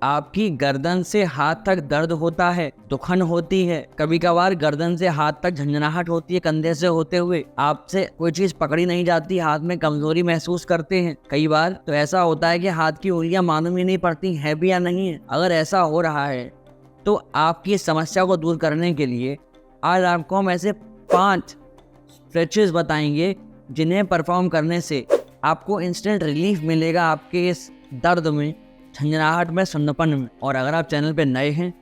आपकी गर्दन से हाथ तक दर्द होता है, दुखन होती है, कभी कभार गर्दन से हाथ तक झंझनाहट होती है, कंधे से होते हुए आपसे कोई चीज पकड़ी नहीं जाती, हाथ में कमजोरी महसूस करते हैं, कई बार तो ऐसा होता है कि हाथ की उंगलियां मालूम ही नहीं पड़ती है भी या नहीं है। अगर ऐसा हो रहा है तो आपकी समस्या को दूर करने के लिए आज आपको हम ऐसे 5 स्ट्रेचेस बताएंगे जिन्हें परफॉर्म करने से आपको इंस्टेंट रिलीफ मिलेगा आपके इस दर्द में, झंझनाहट में, सुन्नपन में। और अगर आप चैनल पे नए हैं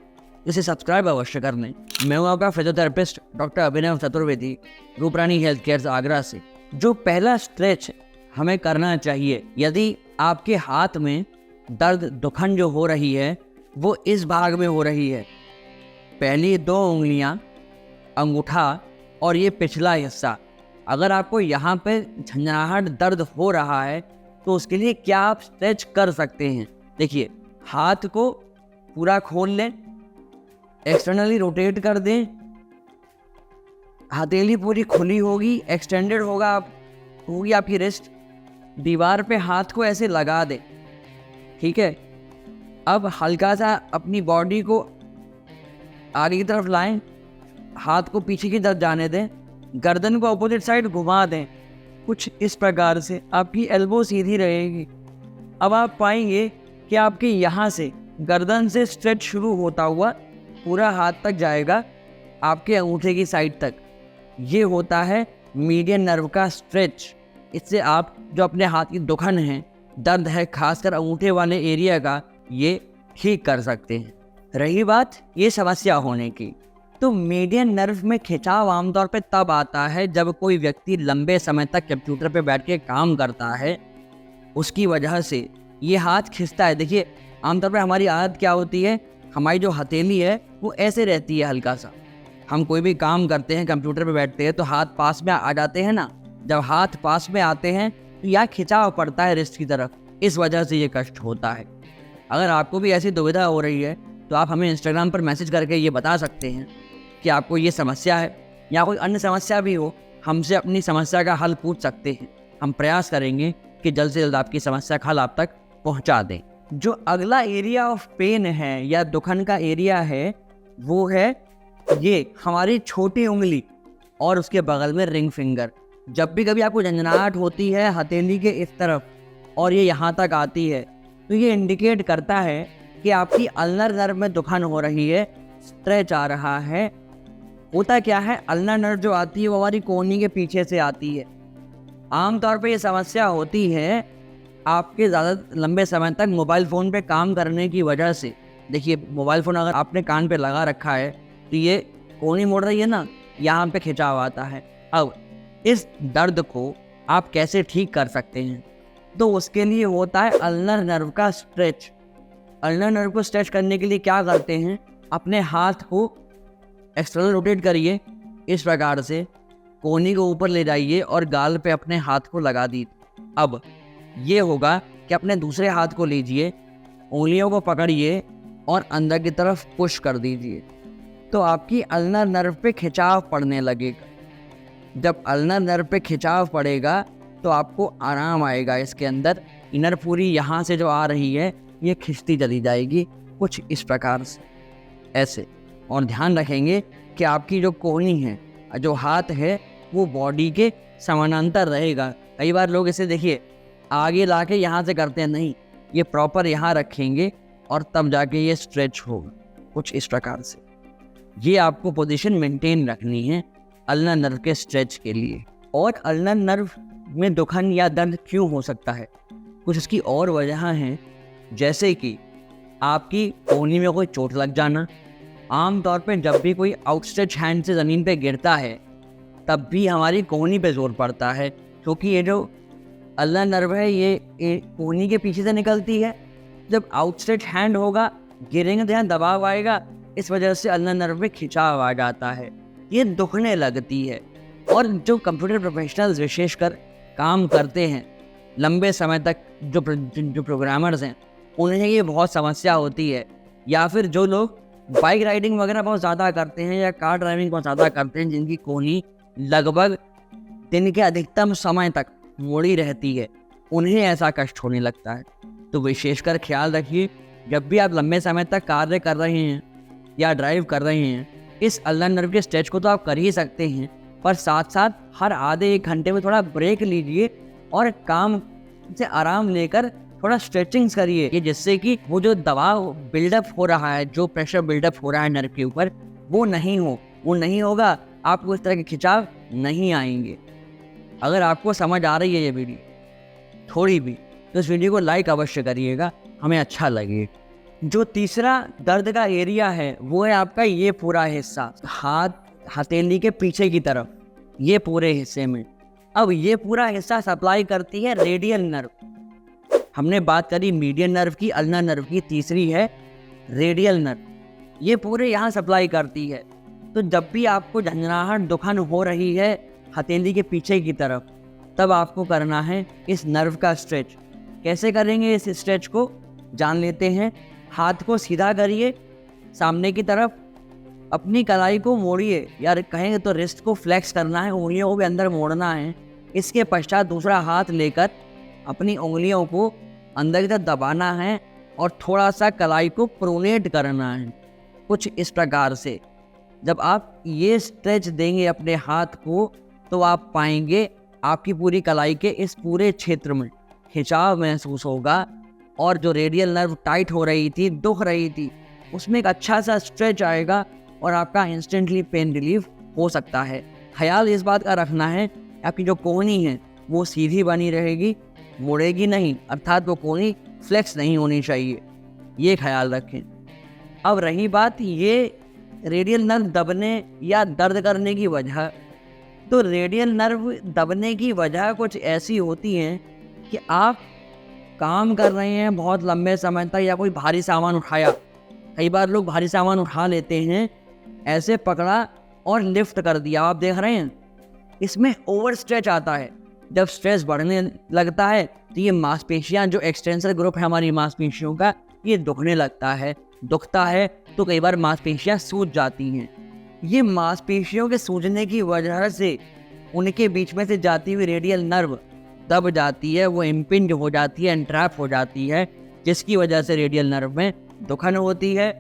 इसे सब्सक्राइब अवश्य कर लें। मैं हूँ आपका फिजियोथेरेपिस्ट डॉक्टर अभिनव चतुर्वेदी, रूपरानी हेल्थ केयर आगरा से। जो पहला स्ट्रेच हमें करना चाहिए, यदि आपके हाथ में दर्द दुखन जो हो रही है वो इस भाग में हो रही है, पहली 2 उंगलियां, अंगूठा और ये पिछला हिस्सा, अगर आपको यहाँ पे झंझनाहट दर्द हो रहा है तो उसके लिए क्या आप स्ट्रेच कर सकते हैं। देखिए, हाथ को पूरा खोल लें, एक्सटर्नली रोटेट कर दें, हथेली पूरी खुली होगी, एक्सटेंडेड होगी आपकी रिस्ट, दीवार पे हाथ को ऐसे लगा दें, ठीक है। अब हल्का सा अपनी बॉडी को आगे की तरफ लाएं, हाथ को पीछे की तरफ जाने दें, गर्दन को अपोजिट साइड घुमा दें, कुछ इस प्रकार से आपकी एल्बो सीधी रहेगी। अब आप पाएंगे कि आपके यहाँ से गर्दन से स्ट्रेच शुरू होता हुआ पूरा हाथ तक जाएगा आपके अंगूठे की साइड तक। ये होता है मीडियन नर्व का स्ट्रेच। इससे आप जो अपने हाथ की दुखन है, दर्द है, खासकर अंगूठे वाले एरिया का, ये ठीक कर सकते हैं। रही बात ये समस्या होने की, तो मीडियन नर्व में खिंचाव आमतौर पे तब आता है जब कोई व्यक्ति लंबे समय तक कंप्यूटर पे बैठ के काम करता है, उसकी वजह से ये हाथ खिंचता है। देखिए, आमतौर पे हमारी आदत क्या होती है, हमारी जो हथेली है वो ऐसे रहती है हल्का सा। हम कोई भी काम करते हैं, कंप्यूटर पे बैठते हैं तो हाथ पास में आ जाते हैं ना, जब हाथ पास में आते हैं तो यहाँ खिंचाव पड़ता है रिस्ट की तरफ, इस वजह से ये कष्ट होता है। अगर आपको भी ऐसी दुविधा हो रही है तो आप हमें इंस्टाग्राम पर मैसेज करके ये बता सकते हैं कि आपको ये समस्या है या कोई अन्य समस्या भी हो, हमसे अपनी समस्या का हल पूछ सकते हैं। हम प्रयास करेंगे कि जल्द से जल्द आपकी समस्या का हल आप तक पहुंचा दें। जो अगला एरिया ऑफ पेन है या दुखन का एरिया है वो है ये हमारी छोटी उंगली और उसके बगल में रिंग फिंगर। जब भी कभी आपको झंझनाहट होती है हथेली के इस तरफ और ये यहाँ तक आती है तो ये इंडिकेट करता है कि आपकी अल्नर नर्व में दुखन हो रही है, स्ट्रेच आ रहा है। होता क्या है, अल्नर नर्व जो आती है वो हमारी कोहनी के पीछे से आती है। आमतौर पे ये समस्या होती है आपके ज़्यादा लंबे समय तक मोबाइल फ़ोन पे काम करने की वजह से। देखिए, मोबाइल फ़ोन अगर आपने कान पे लगा रखा है तो ये कोहनी मुड़ रही है ना, यहाँ पे खिंचाव आता है। अब इस दर्द को आप कैसे ठीक कर सकते हैं, तो उसके लिए होता है अल्नर नर्व का स्ट्रेच। अल्नर नर्व को स्ट्रेच करने के लिए क्या करते हैं, अपने हाथ को एक्सटर्नल रोटेट करिए, इस प्रकार से कोहनी को ऊपर ले जाइए और गाल पे अपने हाथ को लगा दीजिए। अब ये होगा कि अपने दूसरे हाथ को लीजिए, उंगलियों को पकड़िए और अंदर की तरफ पुश कर दीजिए, तो आपकी अल्नर नर्व पे खिंचाव पड़ने लगेगा। जब अल्नर नर्व पे खिंचाव पड़ेगा तो आपको आराम आएगा। इसके अंदर इनर पूरी यहाँ से जो आ रही है ये खिंचती चली जाएगी, कुछ इस प्रकार से, ऐसे। और ध्यान रखेंगे कि आपकी जो कोहनी है, जो हाथ है, वो बॉडी के समानांतर रहेगा। कई बार लोग इसे देखिए आगे लाके यहाँ से करते हैं, नहीं, ये प्रॉपर यहाँ रखेंगे और तब जाके ये स्ट्रेच होगा, कुछ इस प्रकार से। ये आपको पोजीशन मेंटेन रखनी है अल्नर नर्व के स्ट्रेच के लिए। और अल्नर नर्व में दुखन या दर्द क्यों हो सकता है, कुछ इसकी और वजह हैं, जैसे कि आपकी कोहनी में कोई चोट लग जाना। आमतौर पे जब भी कोई आउटस्ट्रेच हैंड से ज़मीन पे गिरता है तब भी हमारी कोहनी पे जोर पड़ता है, क्योंकि ये जो अल्नर नर्व है ये कोहनी के पीछे से निकलती है। जब आउटस्ट्रेच हैंड होगा, गिरेंगे तो यहाँ दबाव आएगा, इस वजह से अल्नर नर्व में खिंचाव आ जाता है, ये दुखने लगती है। और जो कंप्यूटर प्रोफेशनल्स विशेषकर काम करते हैं लंबे समय तक, जो प्रोग्रामर्स हैं, उन्हें ये बहुत समस्या होती है। या फिर जो लोग बाइक राइडिंग वगैरह बहुत ज़्यादा करते हैं या कार ड्राइविंग बहुत ज़्यादा करते हैं, जिनकी कोहनी लगभग दिन के अधिकतम समय तक मुड़ी रहती है, उन्हें ऐसा कष्ट होने लगता है। तो विशेषकर ख्याल रखिए, जब भी आप लंबे समय तक कार्य कर रहे हैं या ड्राइव कर रहे हैं, इस अल्नर नर्व के स्ट्रेच को तो आप कर ही सकते हैं, पर साथ साथ हर आधे 1 घंटे में थोड़ा ब्रेक लीजिए और काम से आराम लेकर थोड़ा स्ट्रेचिंग्स करिए, कि जिससे कि वो जो दबाव बिल्डअप हो रहा है, जो प्रेशर बिल्डअप हो रहा है नर्व के ऊपर, वो नहीं होगा, आपको इस तरह के खिंचाव नहीं आएंगे। अगर आपको समझ आ रही है ये वीडियो थोड़ी भी, तो इस वीडियो को लाइक अवश्य करिएगा, हमें अच्छा लगे। जो तीसरा दर्द का एरिया है वो है आपका ये पूरा हिस्सा, हाथ हथेली के पीछे की तरफ, ये पूरे हिस्से में। अब ये पूरा हिस्सा सप्लाई करती है रेडियल नर्व। हमने बात करी मीडियन नर्व की, अल्नर नर्व की, तीसरी है रेडियल नर्व, ये पूरे यहाँ सप्लाई करती है। तो जब भी आपको झंझनाहट दुखन हो रही है हथेली के पीछे की तरफ, तब आपको करना है इस नर्व का स्ट्रेच। कैसे करेंगे इस स्ट्रेच को जान लेते हैं। हाथ को सीधा करिए सामने की तरफ, अपनी कलाई को मोड़िए, या कहेंगे तो रिस्ट को फ्लेक्स करना है, उंगलियों को भी अंदर मोड़ना है। इसके पश्चात दूसरा हाथ लेकर अपनी उंगलियों को अंदर की तरफ दबाना है और थोड़ा सा कलाई को प्रोनेट करना है, कुछ इस प्रकार से। जब आप ये स्ट्रेच देंगे अपने हाथ को, तो आप पाएंगे आपकी पूरी कलाई के इस पूरे क्षेत्र में खिंचाव महसूस होगा, और जो रेडियल नर्व टाइट हो रही थी, दुख रही थी, उसमें एक अच्छा सा स्ट्रेच आएगा और आपका इंस्टेंटली पेन रिलीफ हो सकता है। ख्याल इस बात का रखना है, आपकी जो कोहनी है वो सीधी बनी रहेगी, मुड़ेगी नहीं, अर्थात वो कोहनी फ्लेक्स नहीं होनी चाहिए, ये ख्याल रखें। अब रही बात ये रेडियल नर्व दबने या दर्द करने की वजह, तो रेडियल नर्व दबने की वजह कुछ ऐसी होती है कि आप काम कर रहे हैं बहुत लंबे समय तक, या कोई भारी सामान उठाया, कई बार लोग भारी सामान उठा लेते हैं, ऐसे पकड़ा और लिफ्ट कर दिया, आप देख रहे हैं, इसमें ओवर स्ट्रेच आता है। जब स्ट्रेस बढ़ने लगता है तो ये मांसपेशियां, जो एक्सटेंसर ग्रुप है हमारी मांसपेशियों का, ये दुखने लगता है। दुखता है तो कई बार मांसपेशियां सूज जाती हैं। ये मांसपेशियों के सूजने की वजह से उनके बीच में से जाती हुई रेडियल नर्व दब जाती है, वो इम्पिंज हो जाती है, एंट्रैप हो जाती है, जिसकी वजह से रेडियल नर्व में दुखन होती है,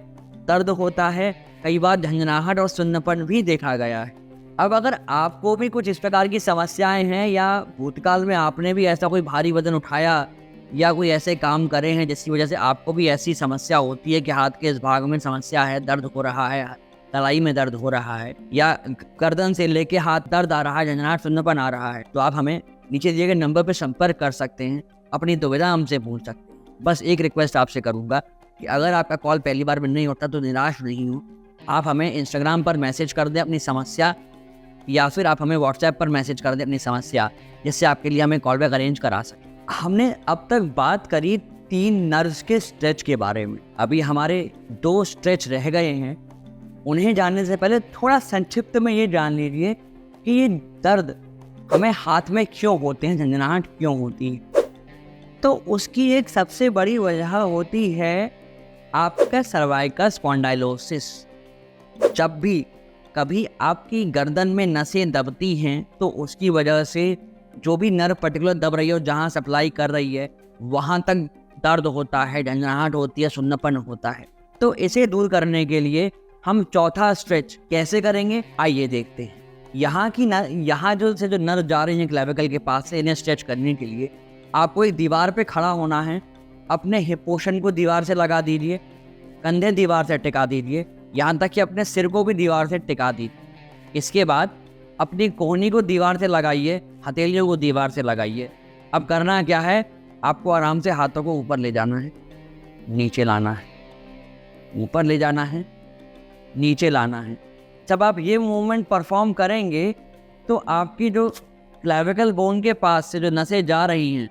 दर्द होता है, कई बार झंझनाहट और सुन्नपन भी देखा गया है। अब अगर आपको भी कुछ इस प्रकार की समस्याएं हैं, या भूतकाल में आपने भी ऐसा कोई भारी वजन उठाया या कोई ऐसे काम करे हैं जिसकी वजह से आपको भी ऐसी समस्या होती है कि हाथ के इस भाग में समस्या है, दर्द हो रहा है, कलाई में दर्द हो रहा है, या गर्दन से लेके हाथ दर्द आ रहा है, झंझनाहट सुन्नपन आ रहा है, तो आप हमें नीचे दिए गए नंबर पर संपर्क कर सकते हैं, अपनी दुविधा हमसे पूछ सकते हैं। बस एक रिक्वेस्ट आपसे करूँगा कि अगर आपका कॉल पहली बार में नहीं होता तो निराश नहीं हो, आप हमें इंस्टाग्राम पर मैसेज कर दें अपनी समस्या, या फिर आप हमें व्हाट्सएप पर मैसेज कर दें अपनी समस्या, जिससे आपके लिए हमें कॉल बैक अरेंज करा सकें। हमने अब तक बात करी 3 नर्व्स के स्ट्रेच के बारे में, अभी हमारे 2 स्ट्रेच रह गए हैं। उन्हें जानने से पहले थोड़ा संक्षिप्त में ये जान लीजिए कि ये दर्द हमें हाथ में क्यों होते हैं, झंझनाहट क्यों होती है। तो उसकी एक सबसे बड़ी वजह होती है आपका सर्वाइकल स्पॉन्डाइलोसिस। जब भी कभी आपकी गर्दन में नसें दबती हैं, तो उसकी वजह से जो भी नर्व पर्टिकुलर दब रही है, जहाँ सप्लाई कर रही है, वहाँ तक दर्द होता है, झंझनाहट होती है, सुन्नपन होता है। तो इसे दूर करने के लिए हम चौथा स्ट्रेच कैसे करेंगे, आइए देखते हैं। यहाँ जो नर्व जा रही है क्लेविकल के पास से, इन्हें स्ट्रेच करने के लिए आपको एक दीवार पे खड़ा होना है, अपने हिप पोर्शन को दीवार से लगा दीजिए, कंधे दीवार से टिका दीजिए, यहाँ तक कि अपने सिर को भी दीवार से टिका दीजिए। इसके बाद अपनी कोहनी को दीवार से लगाइए, हथेलियों को दीवार से लगाइए। अब करना क्या है, आपको आराम से हाथों को ऊपर ले जाना है, नीचे लाना है, ऊपर ले जाना है, नीचे लाना है। जब आप ये मूवमेंट परफॉर्म करेंगे तो आपकी जो क्लेविकल बोन के पास से जो नसें जा रही हैं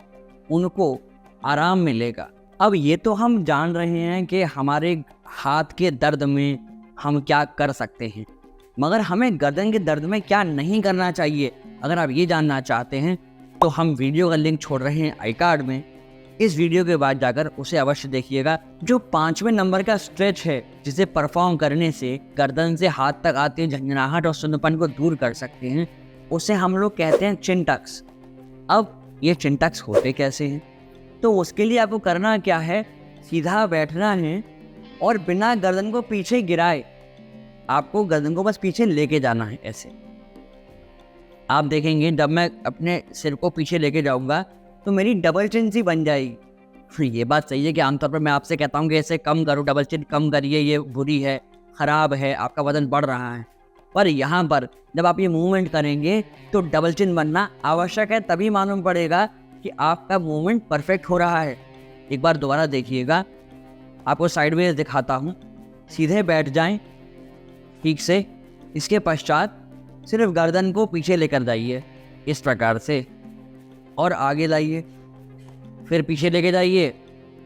उनको आराम मिलेगा। अब ये तो हम जान रहे हैं कि हमारे हाथ के दर्द में हम क्या कर सकते हैं, मगर हमें गर्दन के दर्द में क्या नहीं करना चाहिए। अगर आप ये जानना चाहते हैं तो हम वीडियो का लिंक छोड़ रहे हैं आई कार्ड में, इस वीडियो के बाद जाकर उसे अवश्य देखिएगा। जो 5वें नंबर का स्ट्रेच है, जिसे परफॉर्म करने से गर्दन से हाथ तक आते झंझनाहट और सुन्नपन को दूर कर सकते हैं, उसे हम लोग कहते हैं चिन टक्स। अब ये चिन टक्स होते कैसे हैं, तो उसके लिए आपको करना क्या है, सीधा बैठना है और बिना गर्दन को पीछे गिराए आपको गर्दन को बस पीछे लेके जाना है। ऐसे आप देखेंगे जब मैं अपने सिर को पीछे लेके जाऊंगा तो मेरी डबल चिन सी बन जाएगी। ये बात सही है कि आमतौर पर मैं आपसे कहता हूँ कि ऐसे कम करो, डबल चिन कम करिए, ये बुरी है, ख़राब है, आपका वजन बढ़ रहा है। पर यहाँ पर जब आप ये मूवमेंट करेंगे तो डबल चिन बनना आवश्यक है, तभी मालूम पड़ेगा कि आपका मूवमेंट परफेक्ट हो रहा है। एक बार दोबारा देखिएगा, आपको साइडवेज दिखाता हूँ। सीधे बैठ जाएं ठीक से, इसके पश्चात सिर्फ गर्दन को पीछे लेकर जाइए इस प्रकार से और आगे लाइए, फिर पीछे लेके जाइए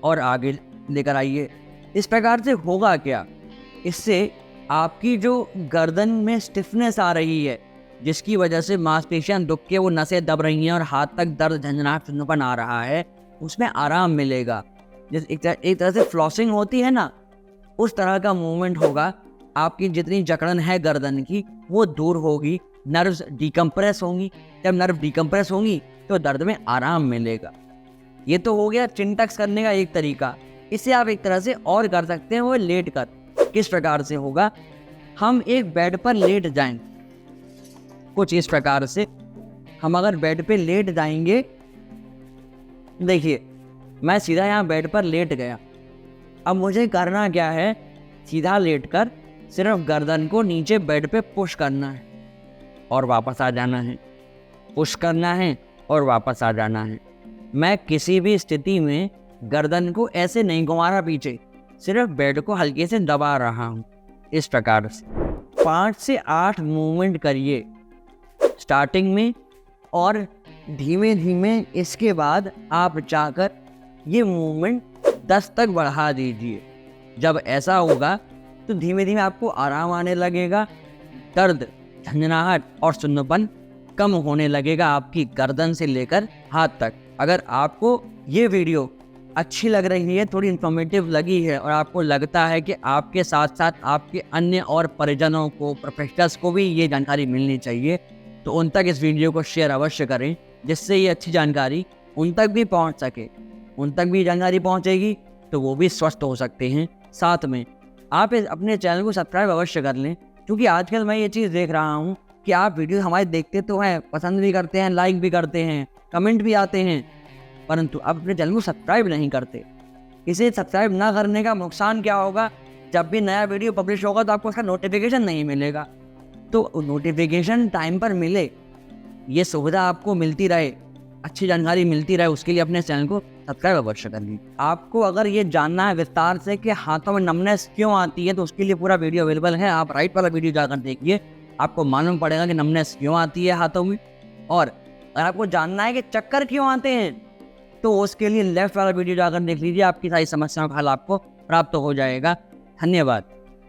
और आगे लेकर आइए। इस प्रकार से होगा क्या, इससे आपकी जो गर्दन में स्टिफनेस आ रही है जिसकी वजह से मांसपेशियां दुख के वो नसें दब रही हैं और हाथ तक दर्द झंझनाहट सुन्नपन आ रहा है, उसमें आराम मिलेगा। जैसे एक तरह से फ्लॉसिंग होती है ना, उस तरह का मूवमेंट होगा। आपकी जितनी जकड़न है गर्दन की वो दूर होगी, नर्व्स डिकम्प्रेस होंगी। जब नर्व डिकम्प्रेस होंगी तो दर्द में आराम मिलेगा। ये तो हो गया चिन टक्स करने का एक तरीका। इसे आप एक तरह से और कर सकते हैं, वो लेट कर। किस प्रकार से होगा, हम एक बेड पर लेट जाएं कुछ इस प्रकार से। हम अगर बेड पे लेट जाएंगे, देखिए मैं सीधा यहाँ बेड पर लेट गया। अब मुझे करना क्या है, सीधा लेटकर सिर्फ गर्दन को नीचे बेड पे पुश करना है और वापस आ जाना है, पुश करना है और वापस आ जाना है। मैं किसी भी स्थिति में गर्दन को ऐसे नहीं घुमा रहा पीछे, सिर्फ बेड को हल्के से दबा रहा हूँ इस प्रकार से। 5 से 8 मूवमेंट करिए स्टार्टिंग में और धीमे धीमे इसके बाद आप जाकर ये मूवमेंट 10 तक बढ़ा दीजिए। जब ऐसा होगा तो धीमे धीमे आपको आराम आने लगेगा, दर्द, झंझनाहट और सुन्नपन कम होने लगेगा आपकी गर्दन से लेकर हाथ तक। अगर आपको ये वीडियो अच्छी लग रही है, थोड़ी इन्फॉर्मेटिव लगी है और आपको लगता है कि आपके साथ साथ आपके अन्य और परिजनों को, प्रोफेशनल्स को भी ये जानकारी मिलनी चाहिए, तो उन तक इस वीडियो को शेयर अवश्य करें, जिससे ये अच्छी जानकारी उन तक भी पहुंच सके। उन तक भी जानकारी पहुंचेगी तो वो भी स्वस्थ हो सकते हैं। साथ में आप अपने चैनल को सब्सक्राइब अवश्य कर लें, क्योंकि आजकल मैं ये चीज़ देख रहा हूँ कि आप वीडियो हमारे देखते तो हैं, पसंद भी करते हैं, लाइक भी करते हैं, कमेंट भी आते हैं, परंतु आप अपने चैनल को सब्सक्राइब नहीं करते। इसे सब्सक्राइब ना करने का नुकसान क्या होगा, जब भी नया वीडियो पब्लिश होगा तो आपको उसका नोटिफिकेशन नहीं मिलेगा। तो नोटिफिकेशन टाइम पर मिले, ये सुविधा आपको मिलती रहे, अच्छी जानकारी मिलती रहे, उसके लिए अपने चैनल को सब्सक्राइब अवश्य कर लीजिए। आपको अगर ये जानना है विस्तार से कि हाथों में नमनेस क्यों आती है, तो उसके लिए पूरा वीडियो अवेलेबल है। आप राइट वाला वीडियो जाकर देखिए, आपको मालूम पड़ेगा कि नमनेस क्यों आती है हाथों में। और अगर आपको जानना है कि चक्कर क्यों आते हैं, तो उसके लिए लेफ्ट वाला वीडियो जाकर देख लीजिए, आपकी सारी समस्याओं का हल आपको प्राप्त हो जाएगा। धन्यवाद।